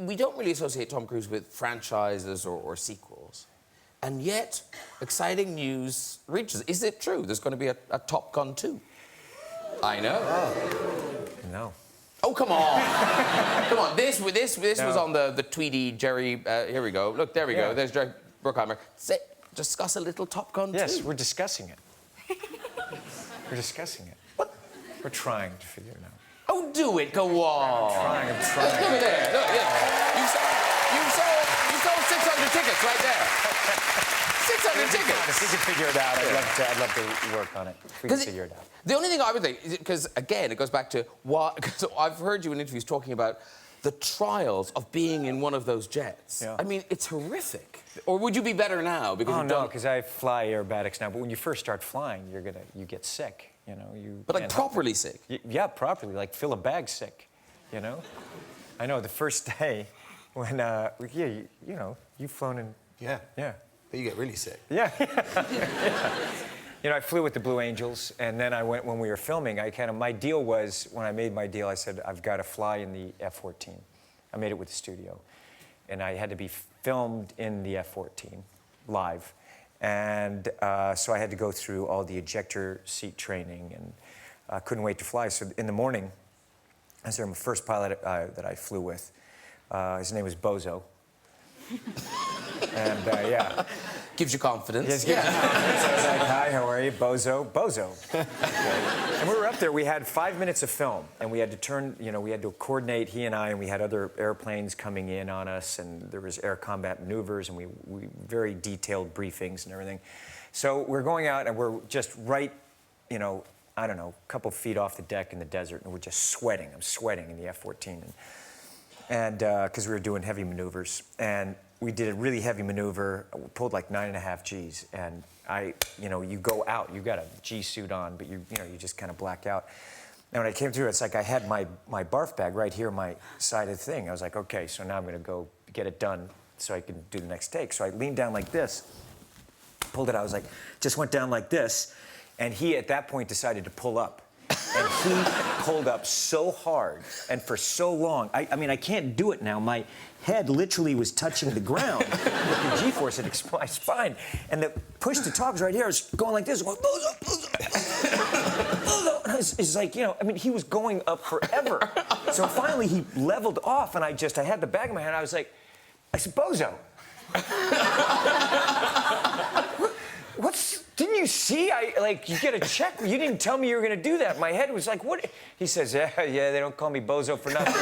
we don't really associate Tom Cruise with franchises or sequels. And yet, exciting news reaches. Is it true there's going to be a Top Gun 2? I know. Oh. No. Oh, come on. Come on. This no. was on the Tweedy Jerry... here we go. Look, there we go. There's Jerry Bruckheimer. Discuss a little Top Gun 2. Yes, we're discussing it. We're discussing it. What? We're trying to figure it out. Oh, do it. Go on. I'm trying. Look at there. Look, yeah. You sold 600 tickets right there. 600 tickets. If we could figure it out, I'd love to work on it. If we could figure it out. The only thing I would think, because, again, it goes back to why... Because I've heard you in interviews talking about the trials of being in one of those jets. Yeah. I mean, it's horrific. Or would you be better now? Because no, because I fly aerobatics now. But when you first start flying, you get sick. You know, But like properly sick. Yeah, properly, like fill a bag sick. You know, I know the first day when you know, you've flown in. Yeah. Yeah. But you get really sick. Yeah. Yeah. You know, I flew with the Blue Angels, and then I went when we were filming. My deal was when I made my deal, I said I've got to fly in the F-14. I made it with the studio, and I had to be filmed in the F-14 live. And so I had to go through all the ejector seat training, and I couldn't wait to fly. So in the morning, I was my first pilot that I flew with. His name was Bozo. And yeah. Gives you confidence. Yes, yeah. So I was like, hi, how are you? Bozo. Bozo. And we were up there. We had 5 minutes of film, and we had to we had to coordinate, he and I, and we had other airplanes coming in on us, and there was air combat maneuvers, and we very detailed briefings and everything. So we're going out, and we're just right, you know, I don't know, a couple feet off the deck in the desert, and we're just sweating. I'm sweating in the F-14. And because we were doing heavy maneuvers, and we did a really heavy maneuver. We pulled like 9.5 Gs, and you go out. You got a G suit on, but you just kind of black out. And when I came through, it's like I had my barf bag right here, my side of the thing. I was like, okay, so now I'm gonna go get it done so I can do the next take. So I leaned down like this, pulled it out. I was like, just went down like this, and he at that point decided to pull up. And he pulled up so hard and for so long. I mean, I can't do it now. My head literally was touching the ground with the G-force at my spine. And the push to talk was right here. I was going like this, going, Bozo, Bozo, Bozo. And it's like, you know, I mean, he was going up forever. So finally he leveled off, and I had the bag in my hand. I said, Bozo. Didn't you see? You get a check. You didn't tell me you were going to do that. My head was like, what? He says, yeah, they don't call me Bozo for nothing.